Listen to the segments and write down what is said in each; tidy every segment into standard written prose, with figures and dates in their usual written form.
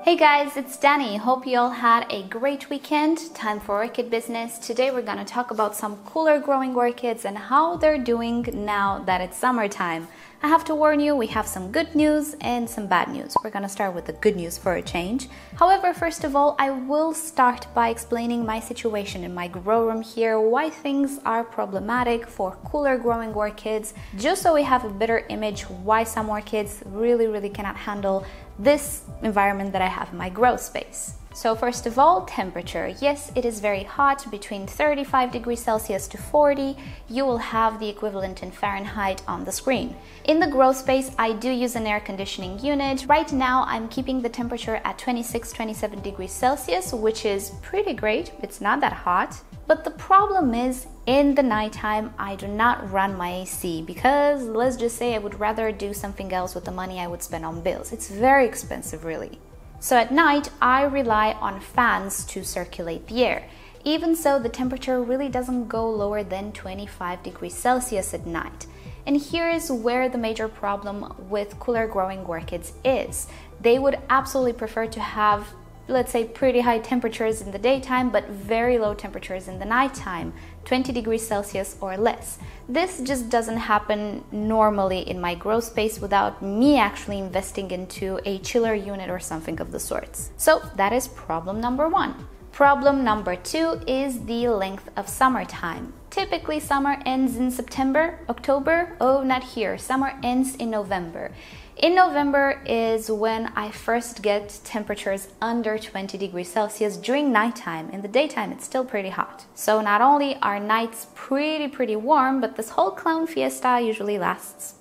Hey guys, it's Danny. Hope you all had a great weekend. Time for orchid business. Today we're going to talk about some cooler growing orchids and how they're doing now that it's summertime. I have to warn you, we have some good news and some bad news. We're going to start with the good news for a change. However, first of all, I will start by explaining my situation in my grow room here, why things are problematic for cooler growing orchids, just so we have a better image why some orchids really cannot handle this environment that I have in my grow space. So first of all, temperature. Yes, it is very hot, between 35 degrees Celsius to 40. You will have the equivalent in Fahrenheit on the screen. In the grow space, I do use an air conditioning unit. Right now, I'm keeping the temperature at 26-27 degrees Celsius, which is pretty great. It's not that hot. But the problem is, in the nighttime, I do not run my AC because, let's just say, I would rather do something else with the money I would spend on bills. It's very expensive, really. So at night, I rely on fans to circulate the air. Even so, the temperature really doesn't go lower than 25 degrees Celsius at night. And here is where the major problem with cooler growing orchids is. They would absolutely prefer to have, let's say, pretty high temperatures in the daytime, but very low temperatures in the nighttime, 20 degrees Celsius or less. This just doesn't happen normally in my grow space without me actually investing into a chiller unit or something of the sorts. So that is problem number one. Problem number two is the length of summertime. Typically, summer ends in September, October. Oh, not here. Summer ends in November. In November is when I first get temperatures under 20 degrees Celsius during nighttime. In the daytime, it's still pretty hot. So not only are nights pretty warm, but this whole clown fiesta usually lasts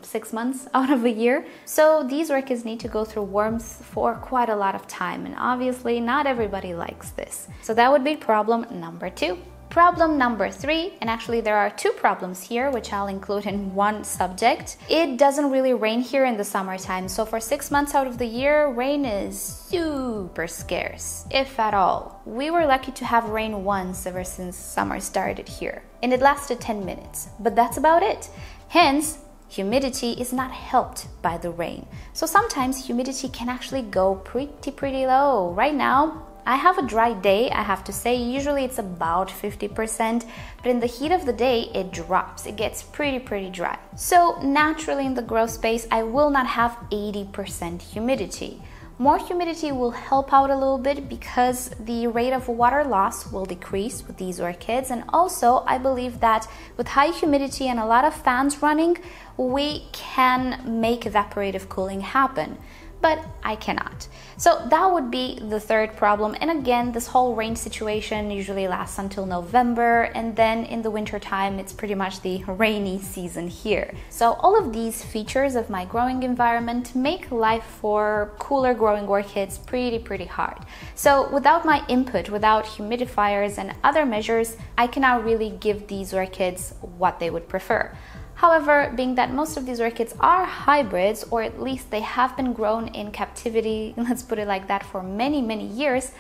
6 months out of a year. So these orchids need to go through warmth for quite a lot of time. And obviously, not everybody likes this. So that would be problem number two. Problem number three, and actually there are two problems here, which I'll include in one subject. It doesn't really rain here in the summertime, so for 6 months out of the year, rain is super scarce, if at all. We were lucky to have rain once ever since summer started here, and it lasted 10 minutes, but that's about it. Hence, humidity is not helped by the rain. So sometimes humidity can actually go pretty low. Right now, I have a dry day, I have to say. Usually it's about 50%, but in the heat of the day, it drops. It gets pretty dry. So naturally in the grow space, I will not have 80% humidity. More humidity will help out a little bit because the rate of water loss will decrease with these orchids. And also, I believe that with high humidity and a lot of fans running, we can make evaporative cooling happen. But I cannot. So that would be the third problem. And again, this whole rain situation usually lasts until November, and then in the winter time, it's pretty much the rainy season here. So all of these features of my growing environment make life for cooler growing orchids pretty hard. So without my input, without humidifiers and other measures, I cannot really give these orchids what they would prefer. However, being that most of these orchids are hybrids, or at least they have been grown in captivity, let's put it like that, for many years,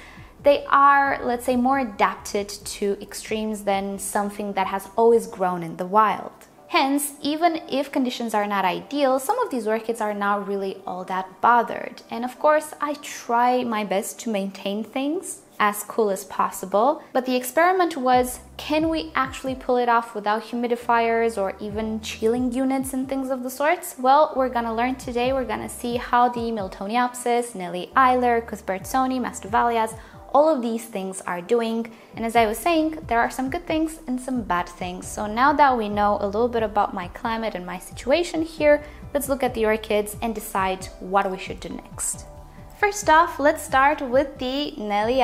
they are, let's say, more adapted to extremes than something that has always grown in the wild. Hence, even if conditions are not ideal, some of these orchids are not really all that bothered. And of course, I try my best to maintain things as cool as possible. But the experiment was, can we actually pull it off without humidifiers or even chilling units and things of the sorts? Well, we're gonna learn today. We're gonna see how the Miltoniopsis, Nelly, cuthbertsonii, Masdevallias, all of these things are doing. And as I was saying, there are some good things and some bad things. So now that we know a little bit about my climate and my situation here, let's look at the orchids and decide what we should do next. First off, let's start with the Nelly.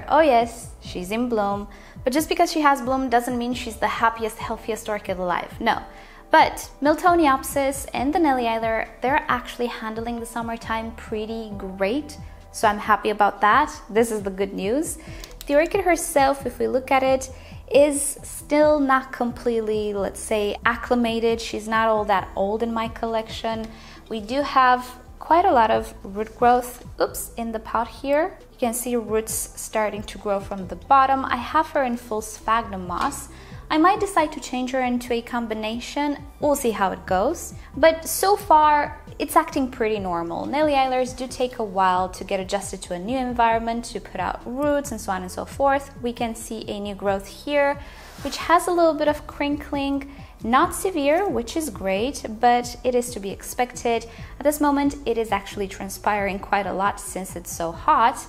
Oh yes, she's in bloom. But just because she has bloom doesn't mean she's the happiest, healthiest orchid alive. No. But Miltoniopsis and the Nelly, they're actually handling the summertime pretty great. So I'm happy about that. This is the good news. The orchid herself, if we look at it, is still not completely, let's say, acclimated. She's not all that old in my collection. We do have quite a lot of root growth, in the pot here. You can see roots starting to grow from the bottom. I have her in full sphagnum moss. I might decide to change her into a combination. We'll see how it goes. But so far, it's acting pretty normal. Nelly Eilers do take a while to get adjusted to a new environment, to put out roots and so on and so forth. We can see a new growth here, which has a little bit of crinkling. Not severe, which is great, but it is to be expected. At this moment, it is actually transpiring quite a lot since it's so hot.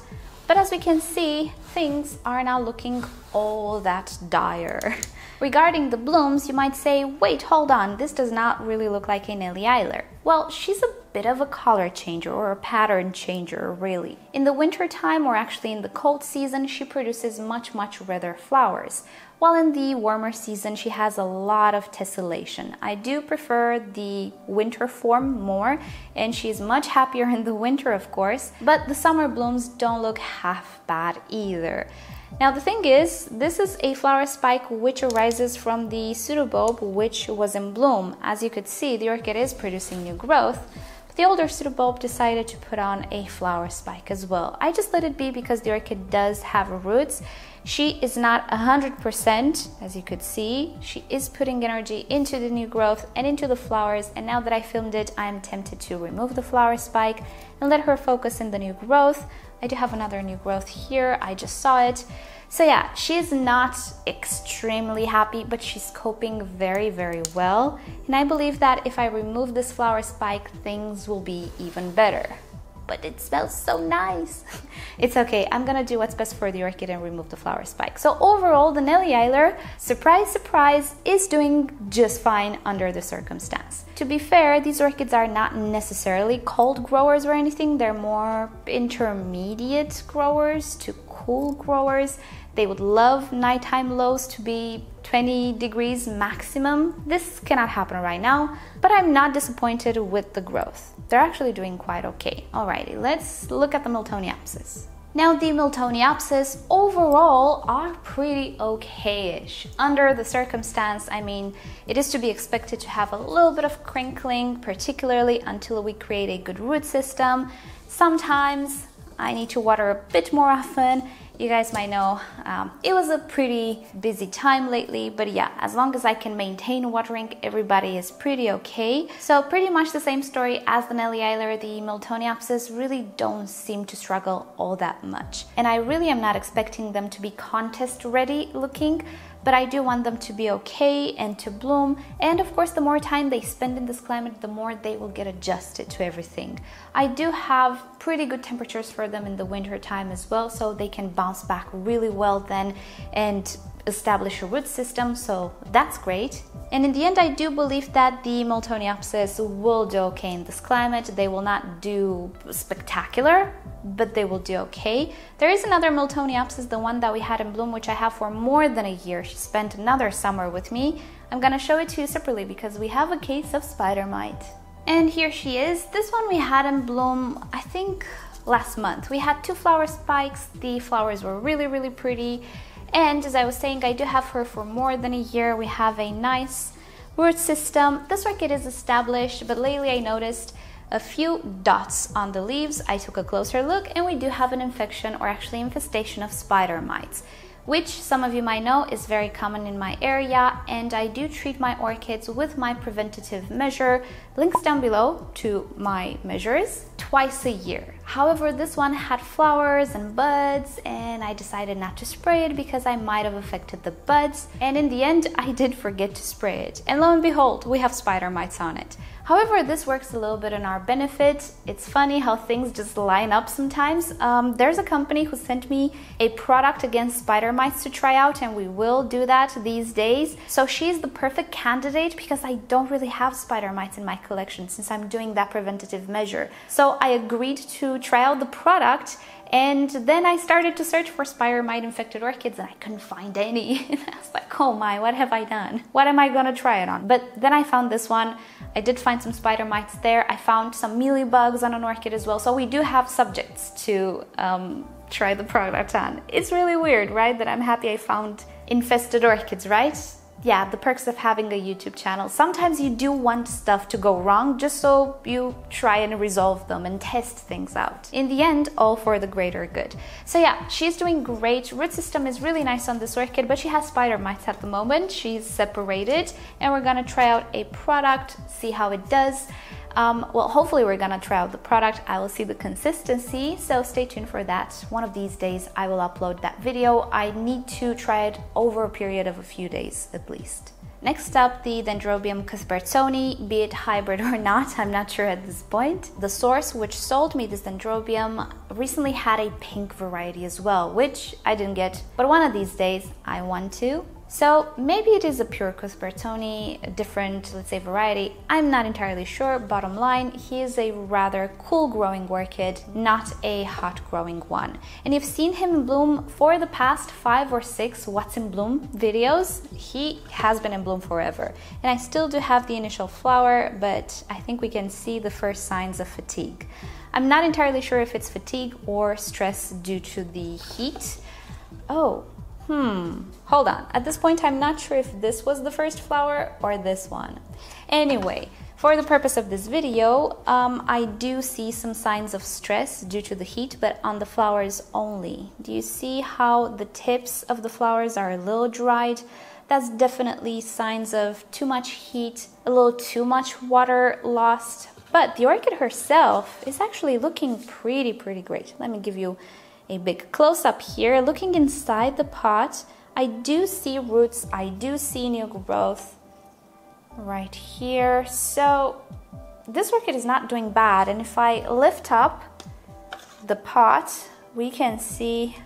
But as we can see, things are now looking all that dire. Regarding the blooms, you might say, wait, hold on, this does not really look like a Nelly Eiler. Well, she's a bit of a color changer or a pattern changer, really. In the winter time, or actually in the cold season, she produces much redder flowers. While in the warmer season, she has a lot of tessellation. I do prefer the winter form more, and she's much happier in the winter, of course, but the summer blooms don't look half bad either. Now the thing is, this is a flower spike which arises from the pseudobulb which was in bloom. As you could see, the orchid is producing new growth. The older pseudobulb decided to put on a flower spike as well. I just let it be because the orchid does have roots. She is not 100%, as you could see. She is putting energy into the new growth and into the flowers, and now that I filmed it, I'm tempted to remove the flower spike and let her focus in the new growth. I do have another new growth here, I just saw it. So yeah, she is not extremely happy, but she's coping very well. And I believe that if I remove this flower spike, things will be even better. But it smells so nice. It's okay, I'm gonna do what's best for the orchid and remove the flower spike. So overall, the Nelly Eiler, surprise, is doing just fine under the circumstance. To be fair, these orchids are not necessarily cold growers or anything. They're more intermediate growers to cool growers. They would love nighttime lows to be 20 degrees maximum. This cannot happen right now, but I'm not disappointed with the growth. They're actually doing quite okay. Alrighty, let's look at the Miltoniopsis. Now the Miltoniopsis overall are pretty okay-ish. Under the circumstance, I mean, it is to be expected to have a little bit of crinkling, particularly until we create a good root system. Sometimes I need to water a bit more often. You guys might know it was a pretty busy time lately, but yeah, as long as I can maintain watering, everybody is pretty okay. So pretty much the same story as the Nelly Eiler, the Miltoniopsis really don't seem to struggle all that much. And I really am not expecting them to be contest ready looking, but I do want them to be okay and to bloom. And of course, the more time they spend in this climate, the more they will get adjusted to everything. I do have pretty good temperatures for them in the winter time as well, so they can bounce back really well then and establish a root system, so that's great. And in the end, I do believe that the Miltoniopsis will do okay in this climate. They will not do spectacular, but they will do okay. There is another Miltoniopsis, the one that we had in bloom, which I have for more than a year. She spent another summer with me. I'm gonna show it to you separately because we have a case of spider mite. And here she is. This one we had in bloom, I think last month. We had 2 flower spikes. The flowers were really pretty. And as I was saying, I do have her for more than a year. We have a nice root system. This orchid is established, but lately I noticed a few dots on the leaves. I took a closer look and we do have an infection, or actually infestation, of spider mites, which some of you might know is very common in my area, and I do treat my orchids with my preventative measure. Links down below to my measures twice a year. However, this one had flowers and buds, and I decided not to spray it because I might have affected the buds, and in the end I did forget to spray it, and lo and behold, we have spider mites on it. However, this works a little bit in our benefit. It's funny how things just line up sometimes. There's a company who sent me a product against spider mites to try out, and we will do that these days. So she's the perfect candidate because I don't really have spider mites in my collection since I'm doing that preventative measure. So I agreed to try out the product, and then I started to search for spider mite infected orchids and I couldn't find any. And I was like, oh my, what have I done? What am I gonna try it on? But then I found this one. I did find some spider mites there. I found some mealybugs on an orchid as well. So we do have subjects to try the product on. It's really weird, right? That I'm happy I found infested orchids, right? yeah, the perks of having a YouTube channel. Sometimes you do want stuff to go wrong just so you try and resolve them and test things out. In the end, all for the greater good. So yeah, she's doing great. Root system is really nice on this orchid, but she has spider mites at the moment. She's separated and we're gonna try out a product, see how it does. Well, hopefully we're gonna try out the product. I will see the consistency, so stay tuned for that. One of these days I will upload that video. I need to try it over a period of a few days at least. Next up, the Dendrobium cuthbertsonii, be it hybrid or not, I'm not sure at this point. The source which sold me this Dendrobium recently had a pink variety as well, which I didn't get, but one of these days I want to. So maybe it is a pure cuthbertsonii, a different, let's say, variety. I'm not entirely sure. Bottom line, he is a rather cool growing orchid, not a hot growing one. And you've seen him in bloom for the past 5 or 6 What's in Bloom videos. He has been in bloom forever. And I still do have the initial flower, but I think we can see the first signs of fatigue. I'm not entirely sure if it's fatigue or stress due to the heat. Hold on. At this point, I'm not sure if this was the first flower or this one. Anyway, for the purpose of this video, I do see some signs of stress due to the heat, but on the flowers only. Do you see how the tips of the flowers are a little dried? That's definitely signs of too much heat, a little too much water lost. But the orchid herself is actually looking pretty great. Let me give you a big close-up here. Looking inside the pot, I do see roots, I do see new growth right here. So this orchid is not doing bad, and if I lift up the pot, we can see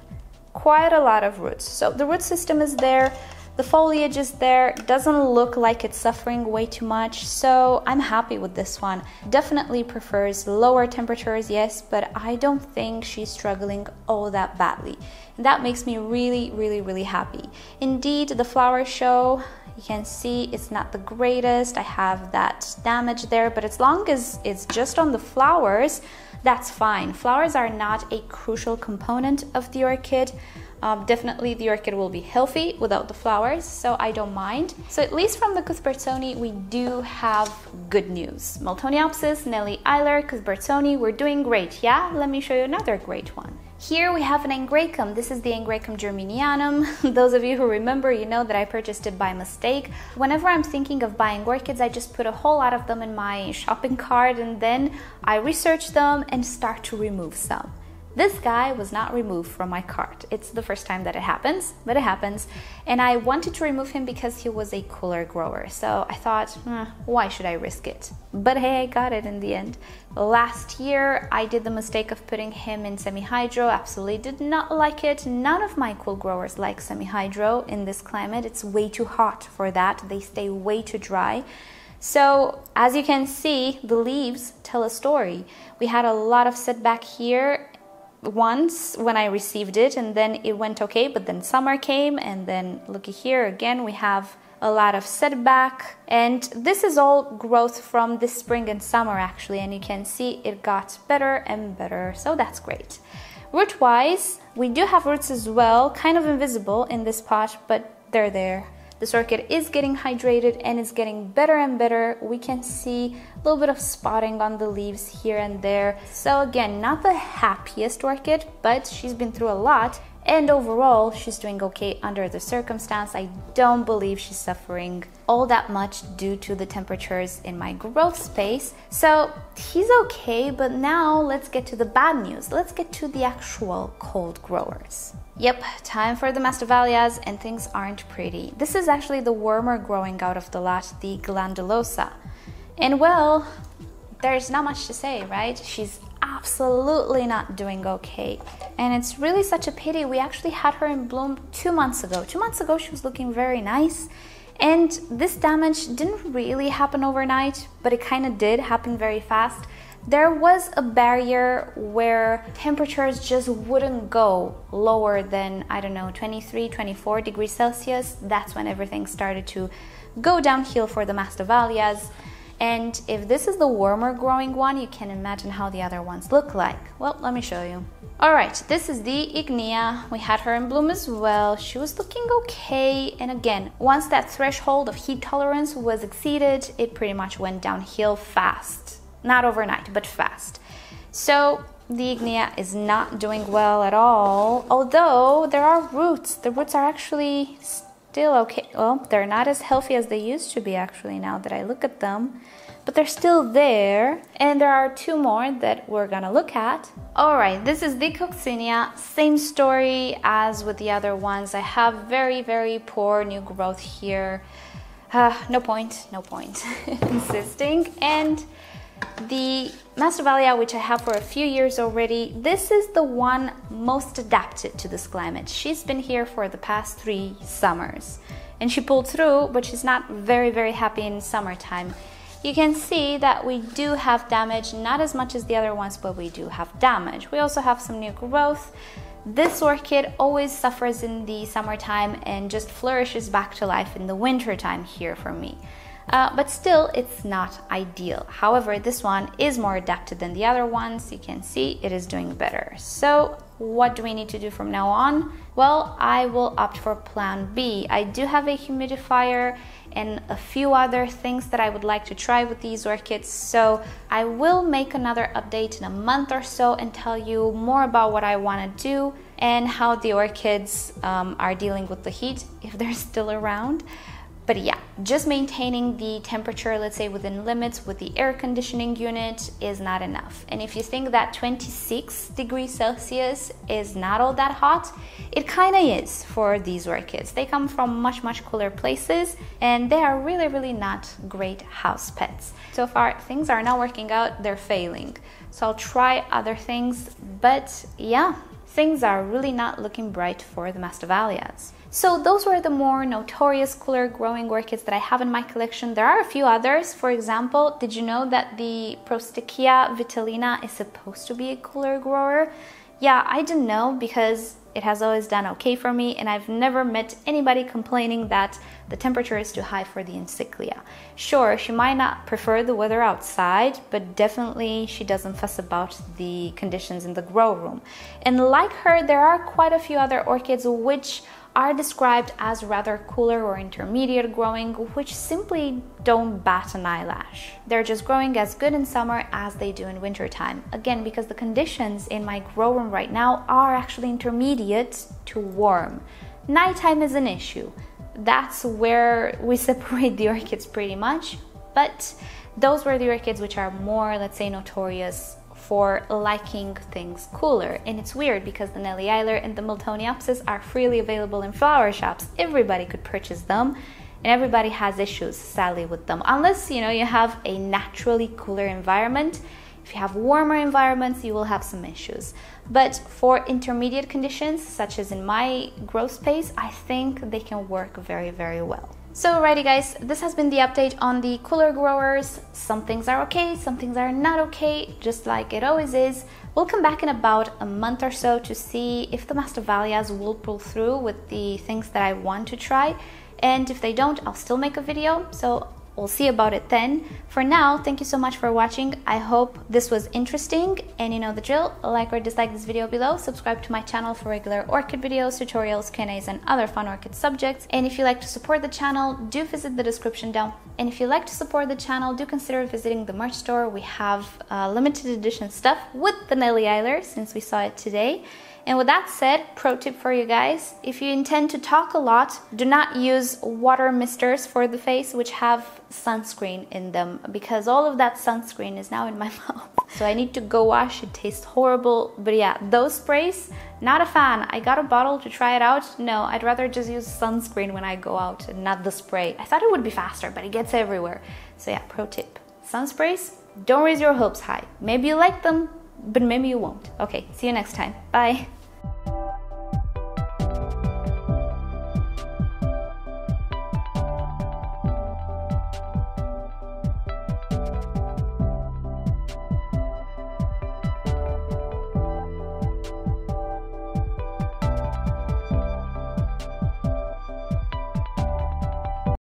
quite a lot of roots. So the root system is there, the foliage is there, doesn't look like it's suffering way too much, so I'm happy with this one. Definitely prefers lower temperatures, yes, but I don't think she's struggling all that badly. And that makes me really happy. Indeed, the flower show, you can see it's not the greatest. I have that damage there, but as long as it's just on the flowers, that's fine. Flowers are not a crucial component of the orchid. Definitely the orchid will be healthy without the flowers, so I don't mind. So at least from the cuthbertsonii, we do have good news. Miltoniopsis, Nelly, cuthbertsonii, we're doing great, yeah? Let me show you another great one. Here we have an Angraecum. This is the Angraecum germinyanum. Those of you who remember, you know that I purchased it by mistake. Whenever I'm thinking of buying orchids, I just put a whole lot of them in my shopping cart and then I research them and start to remove some. This guy was not removed from my cart. It's the first time that it happens, but it happens. And I wanted to remove him because he was a cooler grower. So I thought, why should I risk it? But hey, I got it in the end. Last year, I did the mistake of putting him in semi-hydro. Absolutely did not like it. None of my cool growers like semi-hydro in this climate. It's way too hot for that. They stay way too dry. So as you can see, the leaves tell a story. We had a lot of setback here once when I received it, and then it went okay, but then summer came, and then looky here again, we have a lot of setback, and this is all growth from this spring and summer actually, and you can see it got better and better, so that's great. Root wise, we do have roots as well, kind of invisible in this pot, but they're there. This orchid is getting hydrated and it's getting better and better. We can see a little bit of spotting on the leaves here and there. So again, not the happiest orchid, but she's been through a lot. And overall, she's doing okay under the circumstance. I don't believe she's suffering all that much due to the temperatures in my growth space. So he's okay, but now let's get to the bad news. Let's get to the actual cold growers. Yep, time for the Masdevallias, and things aren't pretty. This is actually the warmer growing out of the lot, the glandulosa. And well, there's not much to say, right? She's absolutely not doing okay. And it's really such a pity. We actually had her in bloom 2 months ago. 2 months ago, she was looking very nice. And this damage didn't really happen overnight, but it kind of did happen very fast. There was a barrier where temperatures just wouldn't go lower than, I don't know, 23, 24 degrees Celsius. That's when everything started to go downhill for the Masdevallias. And if this is the warmer growing one, you can imagine how the other ones look like. Well, let me show you. All right, this is the Ignea. We had her in bloom as well. She was looking okay. And again, once that threshold of heat tolerance was exceeded, it pretty much went downhill fast. Not overnight, but fast. So the Ignea is not doing well at all, although there are roots. The roots are actually still okay. Well, they're not as healthy as they used to be actually now that I look at them, but they're still there. And there are two more that we're gonna look at. All right, this is the Coccinia. Same story as with the other ones. I have very, very poor new growth here. No point insisting. And the Masdevallia, which I have for a few years already, this is the one most adapted to this climate. She's been here for the past 3 summers and she pulled through, but she's not very, very happy in summertime. You can see that we do have damage, not as much as the other ones, but we do have damage. We also have some new growth. This orchid always suffers in the summertime and just flourishes back to life in the wintertime here for me. But still, it's not ideal. However, this one is more adapted than the other ones. You can see it is doing better. So what do we need to do from now on? Well, I will opt for plan B. I do have a humidifier and a few other things that I would like to try with these orchids. So I will make another update in a month or so and tell you more about what I want to do and how the orchids are dealing with the heat, if they're still around. But yeah, just maintaining the temperature, let's say within limits with the air conditioning unit is not enough. And if you think that 26 degrees Celsius is not all that hot, it kind of is for these orchids. They come from much, much cooler places and they are really, really not great house pets. So far, things are not working out, they're failing. So I'll try other things, but yeah, things are really not looking bright for the Masdevallias. So those were the more notorious cooler growing orchids that I have in my collection. There are a few others. For example, did you know that the Prosticea vitellina is supposed to be a cooler grower? Yeah, I didn't know because it has always done okay for me and I've never met anybody complaining that the temperature is too high for the encyclia. Sure, she might not prefer the weather outside, but definitely she doesn't fuss about the conditions in the grow room. And like her, there are quite a few other orchids which are described as rather cooler or intermediate growing, which simply don't bat an eyelash. They're just growing as good in summer as they do in wintertime. Again, because the conditions in my grow room right now are actually intermediate to warm. Nighttime is an issue. That's where we separate the orchids pretty much, but those were the orchids which are more, let's say, notorious for liking things cooler. And it's weird because the Nelly and the Miltoniopsis are freely available in flower shops. Everybody could purchase them and everybody has issues, sadly, with them. Unless, you know, you have a naturally cooler environment. If you have warmer environments, you will have some issues. But for intermediate conditions, such as in my grow space, I think they can work very, very well. So alrighty guys, this has been the update on the cooler growers. Some things are okay, some things are not okay, just like it always is. We'll come back in about a month or so to see if the Masdevallias will pull through with the things that I want to try. And if they don't, I'll still make a video. So we'll see about it then. For now, thank you so much for watching. I hope this was interesting and you know the drill. Like or dislike this video below. Subscribe to my channel for regular orchid videos, tutorials, Q&As and other fun orchid subjects. And if you like to support the channel, do visit the description down. And if you like to support the channel, do consider visiting the merch store. We have limited edition stuff with the Nelly since we saw it today. And with that said, pro tip for you guys, if you intend to talk a lot, do not use water misters for the face which have sunscreen in them, because all of that sunscreen is now in my mouth. So I need to go wash, it tastes horrible. But yeah, those sprays, not a fan. I got a bottle to try it out. No, I'd rather just use sunscreen when I go out and not the spray. I thought it would be faster, but it gets everywhere. So yeah, pro tip, sun sprays, don't raise your hopes high. Maybe you like them, but maybe you won't. Okay, see you next time. Bye.